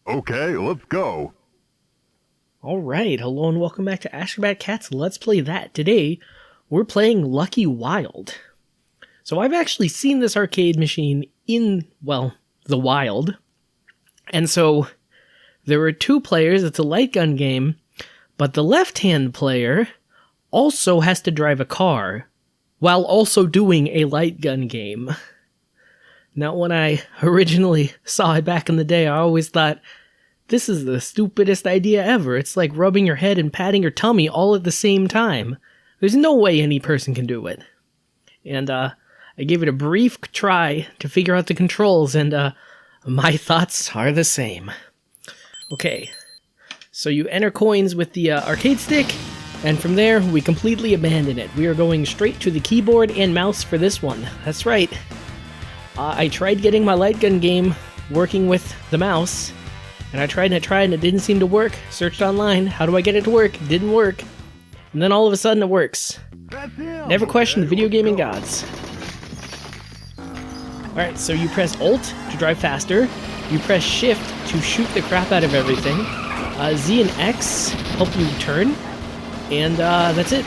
Okay, let's go. Alright, hello and welcome back to Ashgabat Cat's Let's Play That. Today, we're playing Lucky Wild. So I've actually seen this arcade machine in, well, the wild. And so, there are two players, it's a Lightgun game, but the left-hand player also has to drive a car, while also doing a Lightgun game. Now, when I originally saw it back in the day, I always thought, this is the stupidest idea ever. It's like rubbing your head and patting your tummy all at the same time. There's no way any person can do it. And I gave it a brief try to figure out the controls, and my thoughts are the same. Okay, so you enter coins with the arcade stick, and from there we completely abandon it. We are going straight to the keyboard and mouse for this one. That's right. I tried getting my Lightgun game working with the mouse, and I tried and it didn't seem to work. Searched online, how do I get it to work? It didn't work. And then all of a sudden it works. Never question the video gaming gods. Alright, so you press Alt to drive faster. You press Shift to shoot the crap out of everything. Z and X help you turn. And that's it.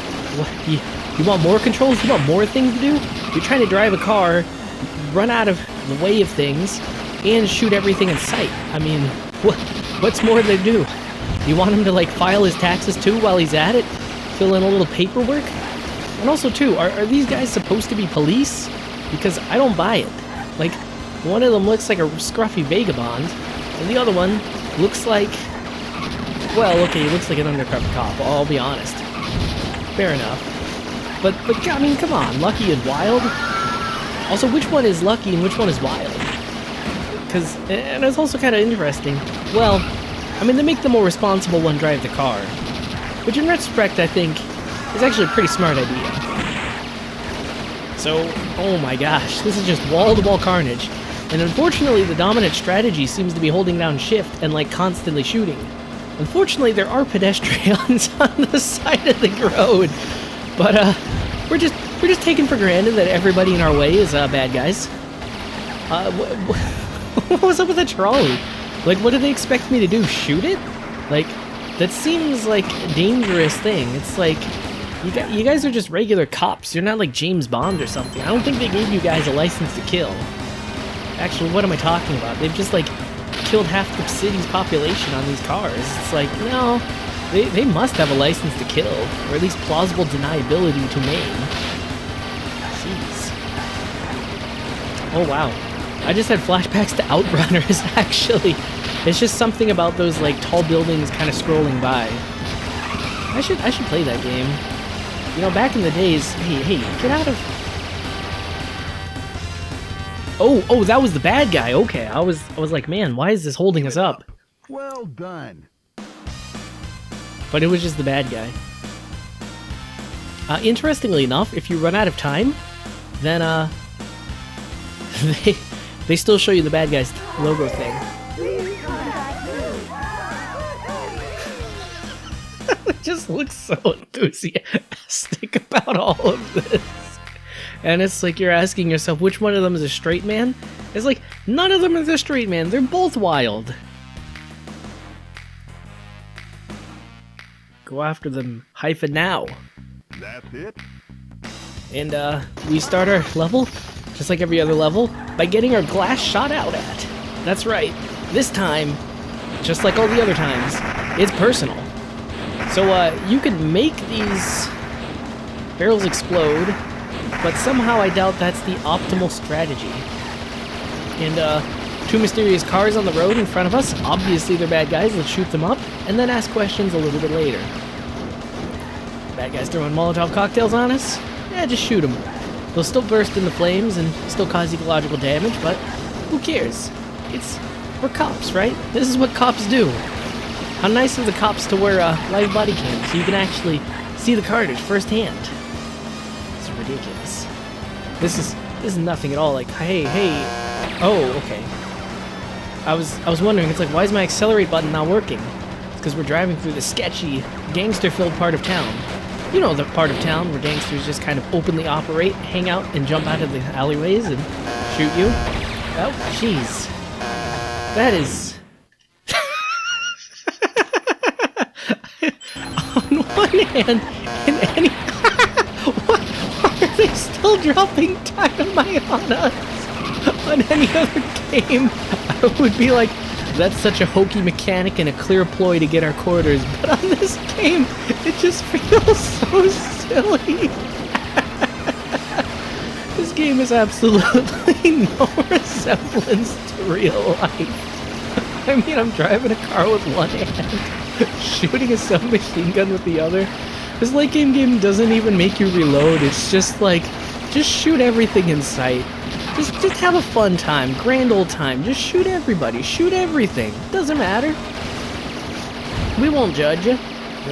You want more controls? You want more things to do? You're trying to drive a car, run out of the way of things, and shoot everything in sight. I mean, what's more to do? You want him to, like, file his taxes too while he's at it? Fill in a little paperwork? And also, too, are these guys supposed to be police? Because I don't buy it. Like, one of them looks like a scruffy vagabond, and the other one looks like... Well, okay, he looks like an undercover cop, I'll be honest. Fair enough. But I mean, come on, Lucky and Wild? Also, which one is Lucky and which one is Wild? And it's also kind of interesting. Well, I mean, they make the more responsible one drive the car, which in retrospect, I think, is actually a pretty smart idea. So, oh my gosh, this is just wall-to-wall carnage. And unfortunately, the dominant strategy seems to be holding down shift and, like, constantly shooting. Unfortunately, there are pedestrians on the side of the road, but we're just taking for granted that everybody in our way is bad guys. What was up with the trolley? Like, what do they expect me to do? Shoot it? Like, that seems like a dangerous thing. It's like, you guys are just regular cops. You're not like James Bond or something. I don't think they gave you guys a license to kill. Actually, what am I talking about? They've just, like, killed half the city's population on these cars. It's like, no, they must have a license to kill, or at least plausible deniability to maim. Jeez. Oh, wow. I just had flashbacks to Outrunners, actually. It's just something about those, like, tall buildings kind of scrolling by. I should play that game. You know, back in the days... Hey, get out of... Oh, that was the bad guy. Okay, I was like, man, why is this holding us up? Well done. But it was just the bad guy. Interestingly enough, if you run out of time, then, they still show you the bad guy's logo thing. It just looks so enthusiastic about all of this. And it's like you're asking yourself, which one of them is a straight man? It's like, none of them is a straight man. They're both wild. Go after them, hyphen now. That's it? And, we start our level, just like every other level, by getting our glass shot out at. That's right. This time, just like all the other times, it's personal. So, you can make these barrels explode, but somehow I doubt that's the optimal strategy. And, two mysterious cars on the road in front of us. Obviously they're bad guys. Let's shoot them up, and then ask questions a little bit later. Bad guys throwing Molotov cocktails on us? Yeah, just shoot them. They'll still burst into flames and still cause ecological damage, but who cares? We're cops, right? This is what cops do. How nice of the cops to wear live body cams so you can actually see the carnage firsthand. It's ridiculous. This is nothing at all. Like, hey. Oh, okay. I was wondering. It's like, why is my accelerate button not working? It's because we're driving through the sketchy, gangster-filled part of town. You know, the part of town where gangsters just kind of openly operate, hang out, and jump out of the alleyways and shoot you. Oh, jeez. That is... one hand in any... Why are they still dropping dynamite on us? On any other game, I would be like, that's such a hokey mechanic and a clear ploy to get our quarters. But on this game, it just feels so silly. This game is absolutely no resemblance to real life. I mean, I'm driving a car with one hand, shooting a submachine gun with the other. This late game doesn't even make you reload. It's just like, just shoot everything in sight. Just have a fun time, grand old time. Just shoot everybody, shoot everything. Doesn't matter. We won't judge you.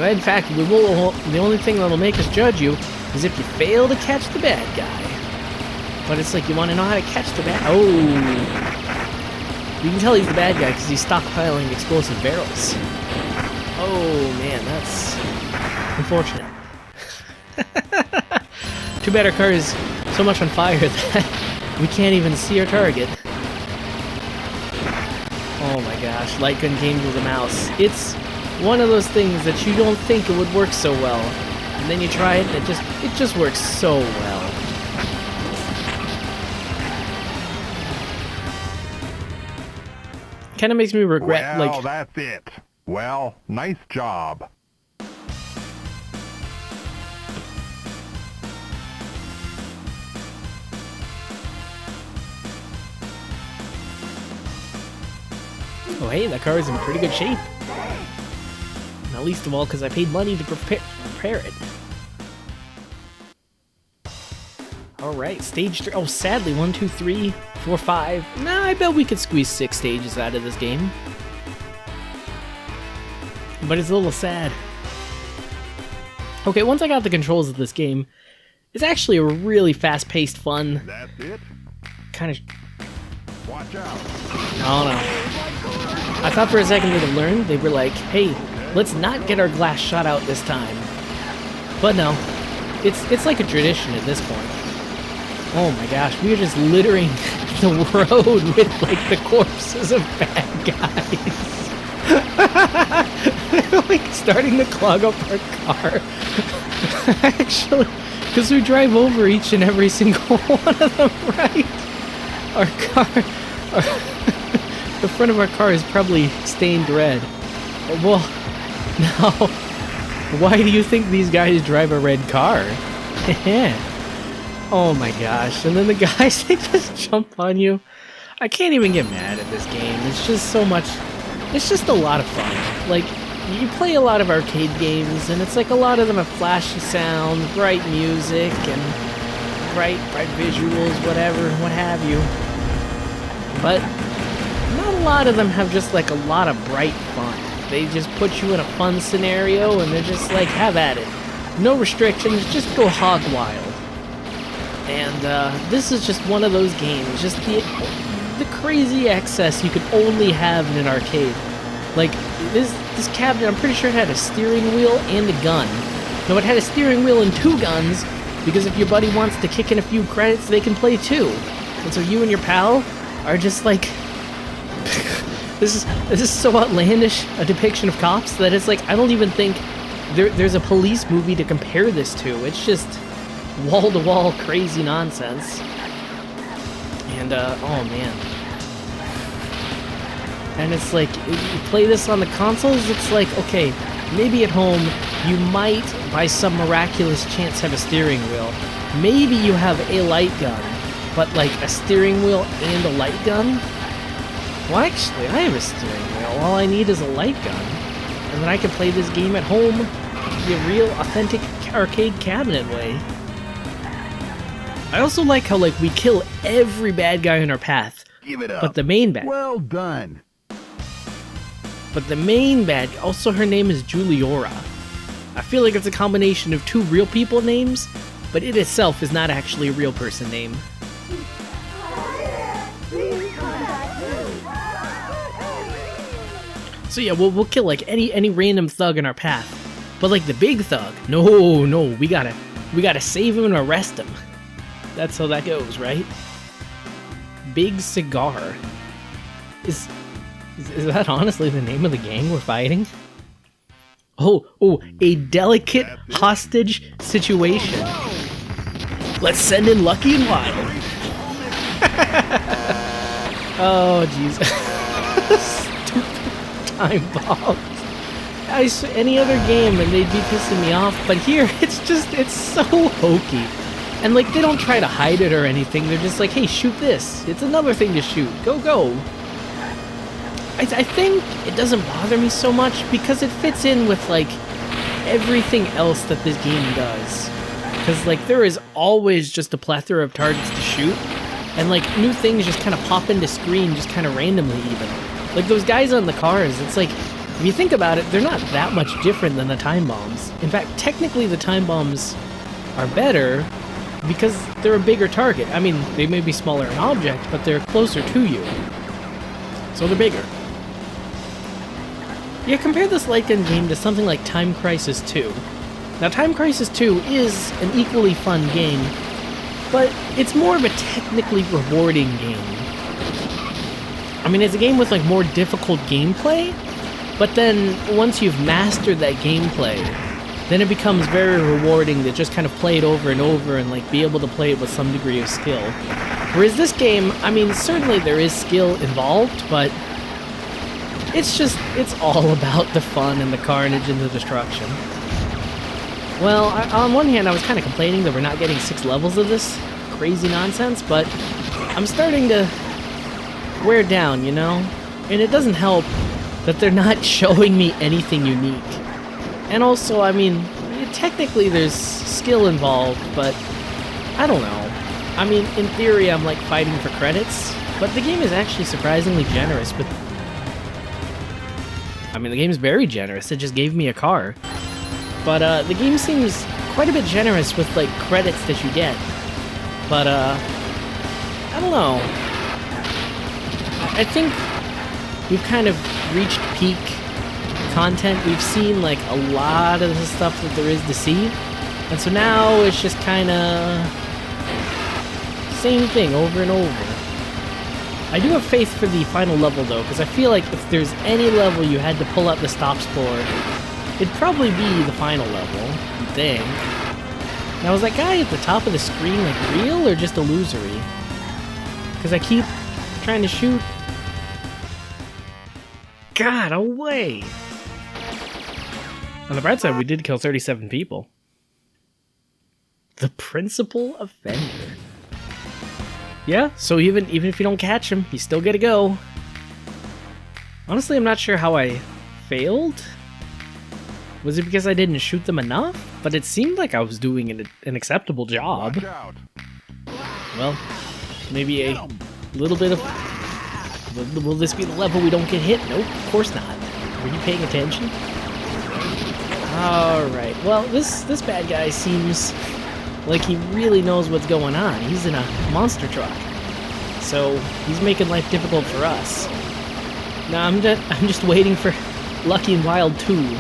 In fact, we will. The only thing that'll make us judge you is if you fail to catch the bad guy. But it's like, you want to know how to catch the bad... Oh! You can tell he's the bad guy because he's stockpiling explosive barrels. Oh, man, that's unfortunate. Too bad our car is so much on fire that we can't even see our target. Oh my gosh, Lightgun games with a mouse. It's one of those things that you don't think it would work so well. And then you try it and it just works so well. Kind of makes me regret, well, like... that's it. Well, nice job. Oh hey, that car is in pretty good shape. Not least of all because I paid money to prepare it. Alright, stage 3. Oh, sadly, 1, 2, 3, 4, 5. Nah, I bet we could squeeze 6 stages out of this game. But it's a little sad. Okay, once I got the controls of this game, it's actually a really fast-paced, fun... That's it? Kind of... Watch out. I don't know. I thought for a second they'd have learned. They were like, hey, let's not get our glass shot out this time. But no. It's like a tradition at this point. Oh my gosh, we are just littering the road with, like, the corpses of bad guys. They're, like, starting to clog up our car. Actually, because we drive over each and every single one of them, right? Our car... the front of our car is probably stained red. Well, now, why do you think these guys drive a red car? Oh my gosh, and then the guys, they just jump on you. I can't even get mad at this game. It's just so much, it's just a lot of fun. Like, you play a lot of arcade games, and it's like a lot of them have flashy sounds, bright music, and bright visuals, whatever, what have you. But not a lot of them have just like a lot of bright fun. They just put you in a fun scenario, and they're just like, have at it. No restrictions, just go hog wild. And this is just one of those games, just the crazy excess you could only have in an arcade. Like, this cabinet, I'm pretty sure it had a steering wheel and a gun. No, it had a steering wheel and 2 guns, because if your buddy wants to kick in a few credits, they can play 2. And so you and your pal are just like... this is so outlandish a depiction of cops that it's like, I don't even think there's a police movie to compare this to. It's just... wall-to-wall crazy nonsense. And, oh man. And it's like, you play this on the consoles, it's like, okay, maybe at home, you might, by some miraculous chance, have a steering wheel. Maybe you have a light gun, but like a steering wheel and a light gun? Well, actually, I have a steering wheel. All I need is a light gun. And then I can play this game at home the real, authentic arcade cabinet way. I also like how, like, we kill every bad guy in our path. Give it up. But the main bad... Well done. But the main bad... Also, her name is Juliora. I feel like it's a combination of 2 real people names, but it itself is not actually a real person name. So yeah, we'll kill, like, any random thug in our path. But, like, the big thug... No, we gotta save him and arrest him. That's how that goes, right? Big Cigar. Is that honestly the name of the gang we're fighting? Oh, a delicate hostage situation. Let's send in Lucky and Wild. Oh, jeez. Stupid time bombs. Any other game and they'd be pissing me off, but here it's so hokey. And like, they don't try to hide it or anything, they're just like, hey, shoot this. It's another thing to shoot. Go. I think it doesn't bother me so much because it fits in with like everything else that this game does. Because like, there is always just a plethora of targets to shoot, and like, new things just kind of pop into screen just kind of randomly even. Like those guys on the cars, it's like, if you think about it, they're not that much different than the time bombs. In fact, technically the time bombs are better because they're a bigger target. I mean, they may be smaller in object, but they're closer to you. So they're bigger. Yeah, compare this Lightgun game to something like Time Crisis 2. Now, Time Crisis 2 is an equally fun game, but it's more of a technically rewarding game. I mean, it's a game with like more difficult gameplay, but then once you've mastered that gameplay, then it becomes very rewarding to just kind of play it over and over and like be able to play it with some degree of skill. Whereas this game, I mean, certainly there is skill involved, but it's all about the fun and the carnage and the destruction. Well, on one hand, I was kind of complaining that we're not getting 6 levels of this crazy nonsense, but I'm starting to wear down, you know? And it doesn't help that they're not showing me anything unique. And also, I mean, technically there's skill involved, but I don't know. I mean, in theory, I'm like fighting for credits, but the game is actually surprisingly generous with... I mean, the game's very generous. It just gave me a car. But the game seems quite a bit generous with like credits that you get. But I don't know. I think we've kind of reached peak content. We've seen like a lot of the stuff that there is to see. And so now it's just kind of same thing over and over. I do have faith for the final level though, because I feel like if there's any level you had to pull out the stops for, it'd probably be the final level, you'd think. Now, is that guy at the top of the screen like real or just illusory? Because I keep trying to shoot. God, away! On the bright side, we did kill 37 people. The principal offender. Yeah, so even if you don't catch him, you still get to go. Honestly, I'm not sure how I failed. Was it because I didn't shoot them enough? But it seemed like I was doing an acceptable job. Watch out. Well, maybe a little bit of... Will this be the level we don't get hit? Nope, of course not. Were you paying attention? Alright, well, this bad guy seems like he really knows what's going on. He's in a monster truck. So, he's making life difficult for us. Now, I'm just waiting for Lucky and Wild 2.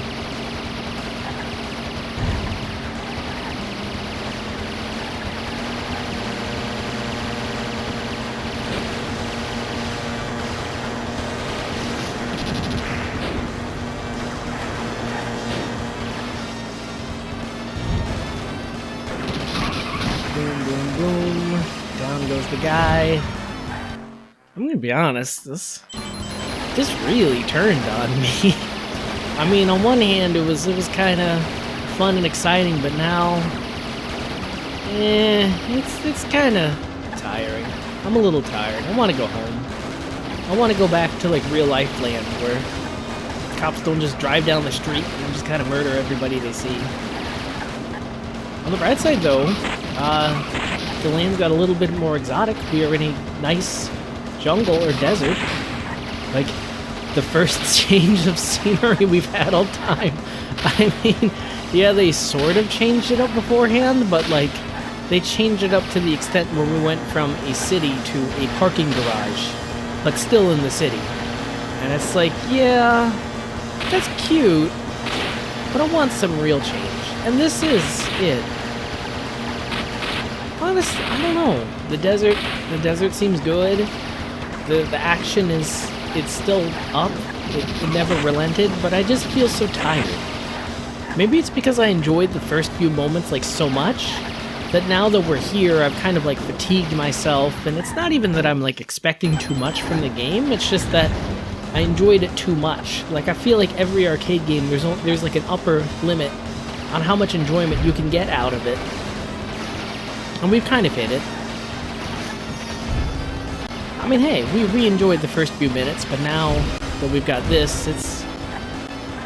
Boom, boom, boom. Down goes the guy. I'm gonna be honest, this really turned on me. I mean, on one hand, it was kind of fun and exciting, but now, it's kind of tiring. I'm a little tired. I want to go home. I want to go back to like real life land where cops don't just drive down the street and just kind of murder everybody they see. On the bright side, though, the land's got a little bit more exotic. We are in a nice jungle or desert. Like, the first change of scenery we've had all time. I mean, yeah, they sort of changed it up beforehand, but like, they changed it up to the extent where we went from a city to a parking garage, but still in the city. And it's like, yeah, that's cute, but I want some real change. And this is it. Honestly, I don't know. The desert seems good. The action it's still up. It never relented, but I just feel so tired. Maybe it's because I enjoyed the first few moments like so much that now that we're here, I've kind of like fatigued myself, and it's not even that I'm like expecting too much from the game, it's just that I enjoyed it too much. Like, I feel like every arcade game, there's like an upper limit on how much enjoyment you can get out of it. And we've kind of hit it. I mean, hey, we enjoyed the first few minutes, but now that we've got this, it's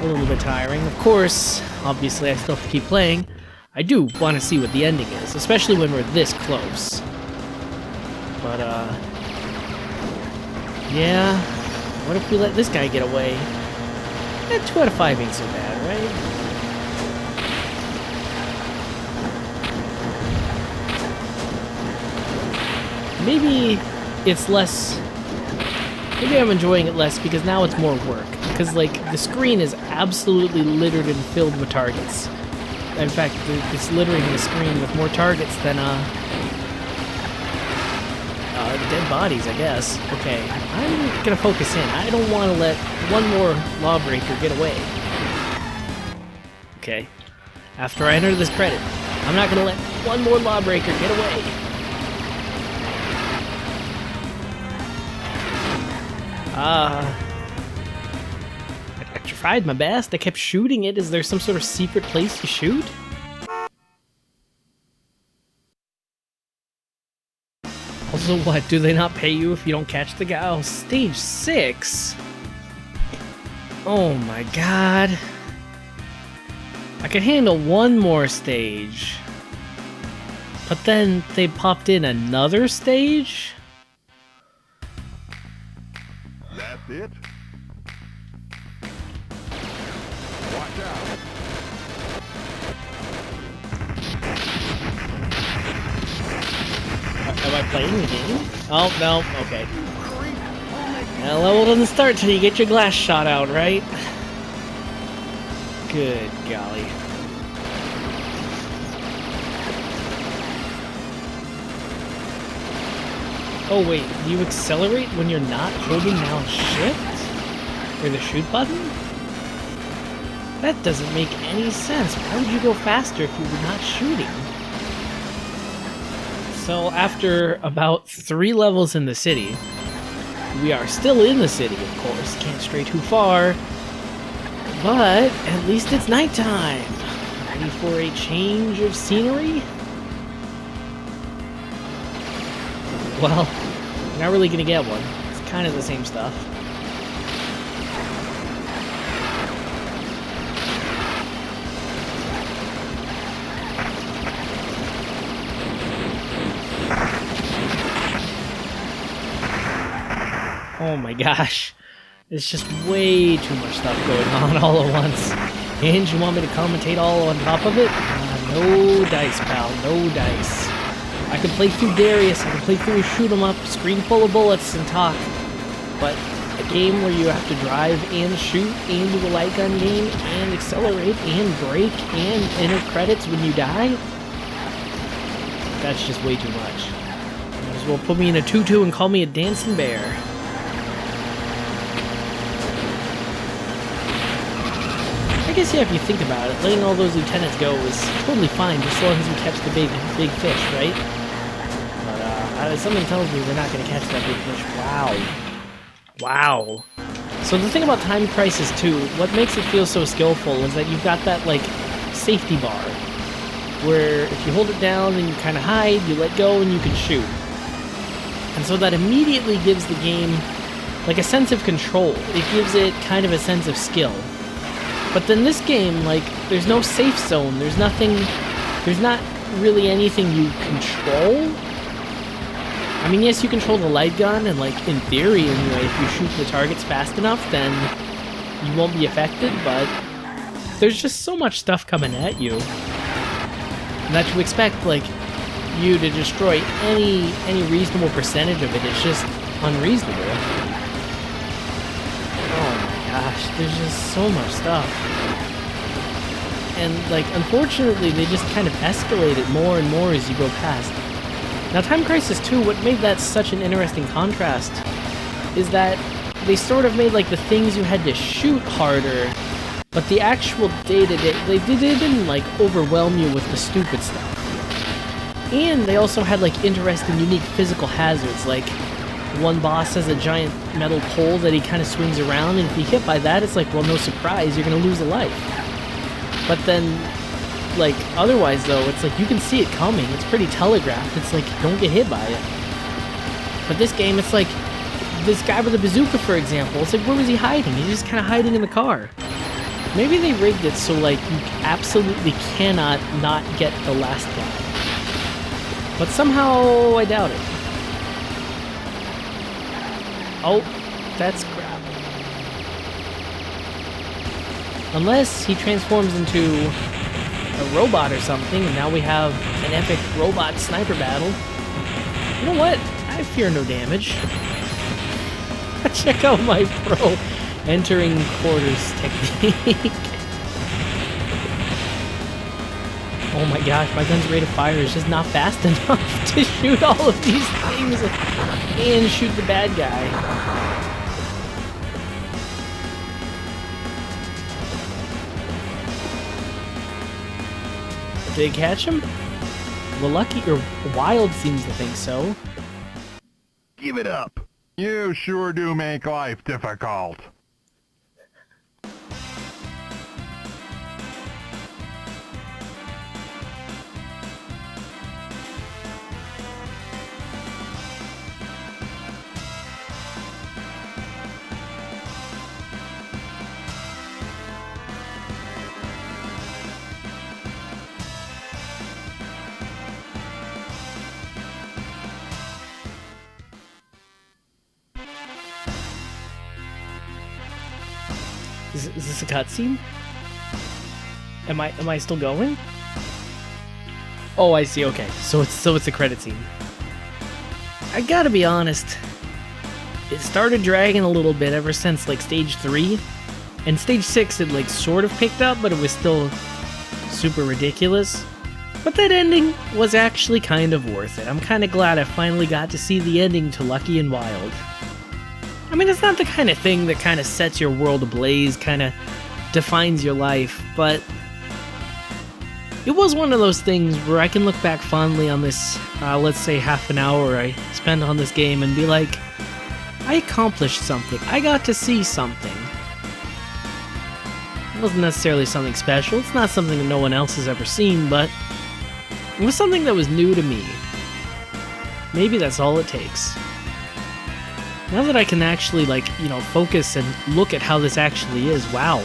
a little bit tiring. Of course, obviously I still have to keep playing. I do want to see what the ending is, especially when we're this close. But, yeah, what if we let this guy get away? 2 out of 5 ain't so bad, right? Maybe it's less... Maybe I'm enjoying it less because now it's more work. Because, like, the screen is absolutely littered and filled with targets. In fact, it's littering the screen with more targets than, dead bodies, I guess. Okay, I'm gonna focus in. I don't want to let one more lawbreaker get away. Okay, after I enter this credit, I'm not gonna let one more lawbreaker get away. I tried my best. I kept shooting it. Is there some sort of secret place to shoot? Also, what? Do they not pay you if you don't catch the guy? Oh, stage 6? Oh my god. I could handle one more stage. But then they popped in another stage? That's it? Watch out. Am I playing the game? Oh, no, okay. That level doesn't start till you get your glass shot out, right? Good golly. Oh wait, you accelerate when you're not holding down shift? Or the shoot button? That doesn't make any sense. Why would you go faster if you were not shooting? So after about 3 levels in the city, we are still in the city, of course. Can't stray too far. But at least it's nighttime. Ready for a change of scenery? Well, you're not really gonna get one. It's kind of the same stuff. Oh my gosh. There's just way too much stuff going on all at once. And you want me to commentate all on top of it? No dice, pal. No dice. I can play through Darius, I can play through a shoot 'em up, screen full of bullets, and talk. But a game where you have to drive and shoot and do a light gun game and accelerate and brake and enter credits when you die? That's just way too much. Might as well put me in a tutu and call me a dancing bear. I guess, yeah, if you think about it, letting all those lieutenants go was totally fine, just as long as we catch the big fish, right? But, something tells me we're not going to catch that big fish. Wow. Wow. So the thing about Time Crisis 2, what makes it feel so skillful is that you've got that, like, safety bar, where if you hold it down and you kind of hide, you let go and you can shoot. And so that immediately gives the game, like, a sense of control. It gives it kind of a sense of skill. But then this game, like, there's no safe zone, there's nothing, there's not really anything you control. I mean, yes, you control the light gun, and, like, in theory, anyway, if you shoot the targets fast enough, then you won't be affected, but there's just so much stuff coming at you that to expect, like, you to destroy any reasonable percentage of it is just unreasonable. Gosh, there's just so much stuff. And, like, unfortunately, they just kind of escalate it more and more as you go past. Now, Time Crisis 2, what made that such an interesting contrast is that they sort of made, like, the things you had to shoot harder But the actual day-to-day, they didn't like overwhelm you with the stupid stuff. And they also had like interesting, unique physical hazards. Like one boss has a giant metal pole that he kind of swings around, and if you hit by that, it's like, well, no surprise, you're gonna lose a life. But then, like, otherwise though, it's like you can see it coming. It's pretty telegraphed. It's like, don't get hit by it. But this game, it's like, this guy with a bazooka, for example, it's like, where was he hiding? He's just kind of hiding in the car. Maybe they rigged it so, like, you absolutely cannot not get the last guy. But somehow, I doubt it. Oh, that's crap. Unless he transforms into a robot or something, and now we have an epic robot sniper battle. You know what? I fear no damage. Check out my pro entering quarters technique. Oh my gosh, my gun's rate of fire is just not fast enough to shoot all of these things and shoot the bad guy. Did it catch him? Well, Lucky or Wild seems to think so. Give it up. You sure do make life difficult. Is this a cutscene? Am I still going? Oh, I see. Okay, so it's a credit scene. I gotta be honest. It started dragging a little bit ever since like stage 3, and stage 6 it like sort of picked up, but it was still super ridiculous. But that ending was actually kind of worth it. I'm kind of glad I finally got to see the ending to Lucky and Wild. I mean, it's not the kind of thing that kind of sets your world ablaze, kind of defines your life, but it was one of those things where I can look back fondly on this, let's say half an hour I spent on this game and be like, I accomplished something. I got to see something. It wasn't necessarily something special. It's not something that no one else has ever seen, but it was something that was new to me. Maybe that's all it takes. Now that I can actually, like, you know, focus and look at how this actually is, wow.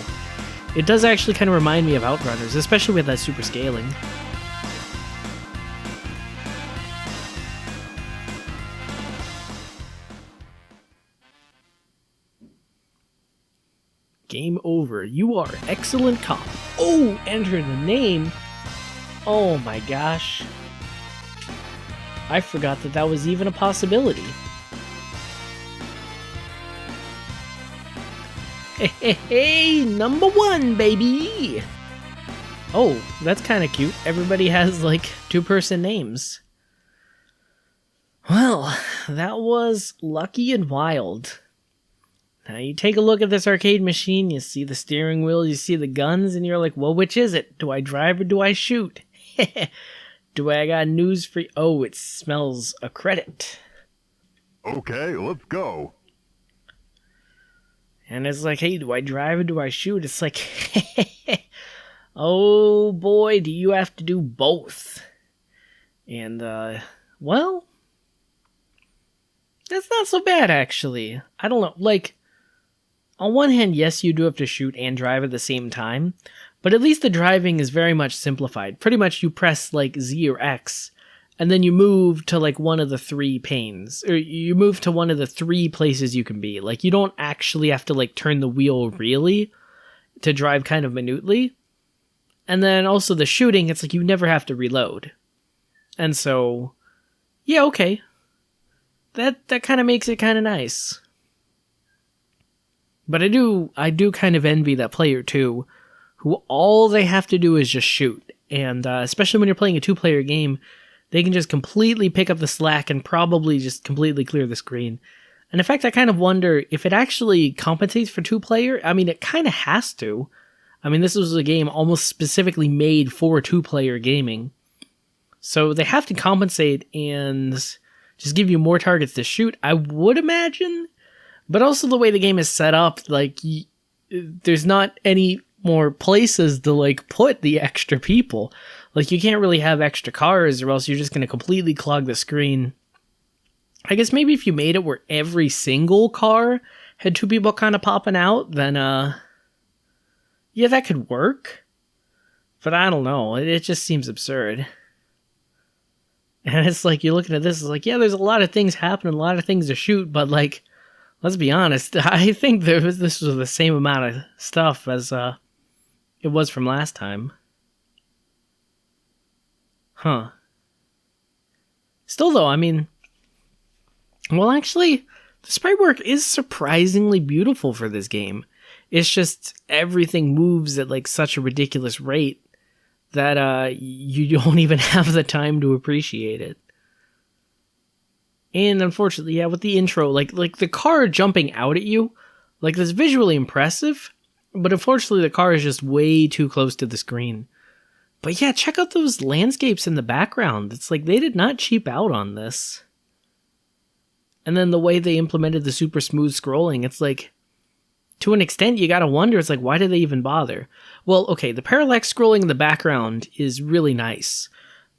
It does actually kind of remind me of Outrunners, especially with that super scaling. Game over. You are excellent cop. Oh, enter the name. Oh my gosh. I forgot that that was even a possibility. Hey, number 1, baby! Oh, that's kind of cute. Everybody has, like, 2-person names. Well, that was Lucky and Wild. Now, you take a look at this arcade machine, you see the steering wheel, you see the guns, and you're like, well, which is it? Do I drive or do I shoot? Do I got news for you? Oh, it smells a credit. Okay, let's go. And it's like, hey, do I drive or do I shoot? It's like, oh boy, do you have to do both. And, well, that's not so bad, actually. I don't know, like, on one hand, yes, you do have to shoot and drive at the same time, but at least the driving is very much simplified. Pretty much you press, like, Z or X, and then you move to, like, one of the 3 panes. Or you move to one of the 3 places you can be. Like, you don't actually have to, like, turn the wheel really to drive kind of minutely. And then also the shooting, it's like you never have to reload. And so, yeah, okay. That kind of makes it kind of nice. But I do kind of envy that player, too, who all they have to do is just shoot. And especially when you're playing a 2-player game, they can just completely pick up the slack and probably just completely clear the screen. And in fact, I kind of wonder if it actually compensates for 2-player. I mean, it kind of has to. I mean, this was a game almost specifically made for two-player gaming. So they have to compensate and just give you more targets to shoot, I would imagine. But also the way the game is set up, like, there's not any more places to, like, put the extra people. Like, you can't really have extra cars or else you're just going to completely clog the screen. I guess maybe if you made it where every single car had two people kind of popping out, then, yeah, that could work. But I don't know. It just seems absurd. And it's like, you're looking at this, it's like, yeah, there's a lot of things happening, a lot of things to shoot, but, like, let's be honest, I think this was the same amount of stuff as it was from last time. Huh. Still, though, I mean, well, actually, the sprite work is surprisingly beautiful for this game. It's just everything moves at, like, such a ridiculous rate that you don't even have the time to appreciate it. And unfortunately, yeah, with the intro, like the car jumping out at you, like, that's visually impressive, but unfortunately the car is just way too close to the screen. But yeah, check out those landscapes in the background. It's like they did not cheap out on this. And then the way they implemented the super smooth scrolling, it's like, to an extent, you gotta wonder, it's like, why did they even bother? Well, okay, the parallax scrolling in the background is really nice.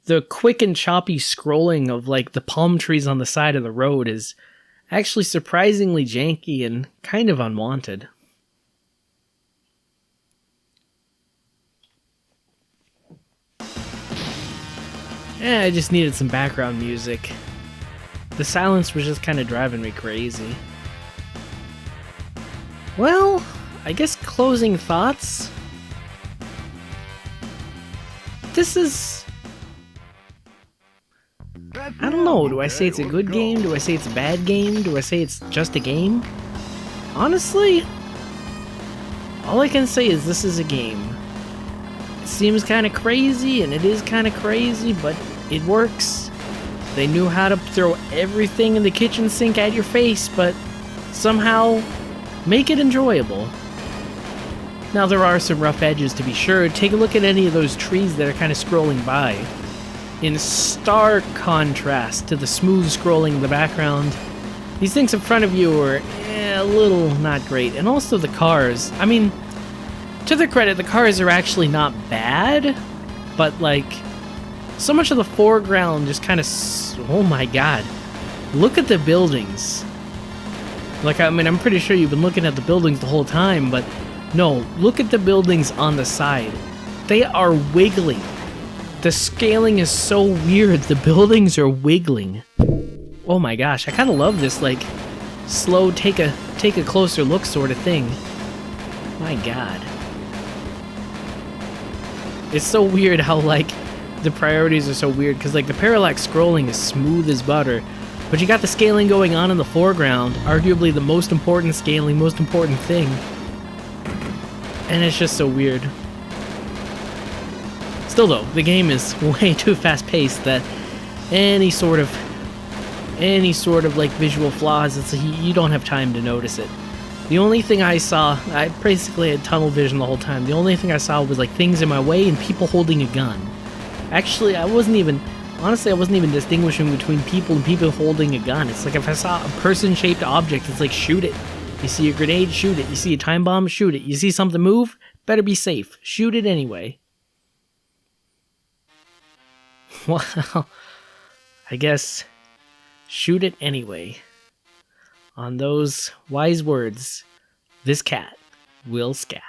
The quick and choppy scrolling of, like, the palm trees on the side of the road is actually surprisingly janky and kind of unwanted. I just needed some background music. The silence was just kind of driving me crazy. Well, I guess closing thoughts. This is... I don't know, do I say it's a good game? Do I say it's a bad game? Do I say it's just a game? Honestly, all I can say is this is a game. It seems kind of crazy, and it is kind of crazy, but it works. They knew how to throw everything in the kitchen sink at your face, but somehow make it enjoyable. Now, there are some rough edges, to be sure. Take a look at any of those trees that are kind of scrolling by. In stark contrast to the smooth scrolling in the background, these things in front of you are a little not great. And also the cars. I mean, to their credit, the cars are actually not bad, but, like, so much of the foreground just kind of... oh my god. Look at the buildings. Like, I mean, I'm pretty sure you've been looking at the buildings the whole time, but no, look at the buildings on the side. They are wiggling. The scaling is so weird. The buildings are wiggling. Oh my gosh, I kind of love this, like, slow, take a closer look sort of thing. My god. It's so weird how, like, the priorities are so weird, because, like, the parallax scrolling is smooth as butter, but you got the scaling going on in the foreground, arguably the most important scaling, most important thing. And it's just so weird. Still though, the game is way too fast-paced that any sort of like visual flaws, it's you don't have time to notice it. The only thing I saw, I basically had tunnel vision the whole time. The only thing I saw was, like, things in my way and people holding a gun. Actually, I wasn't even distinguishing between people and people holding a gun. It's like if I saw a person-shaped object, it's like, shoot it. You see a grenade, shoot it. You see a time bomb, shoot it. You see something move, better be safe. Shoot it anyway. Well, I guess shoot it anyway. On those wise words, this cat will scat.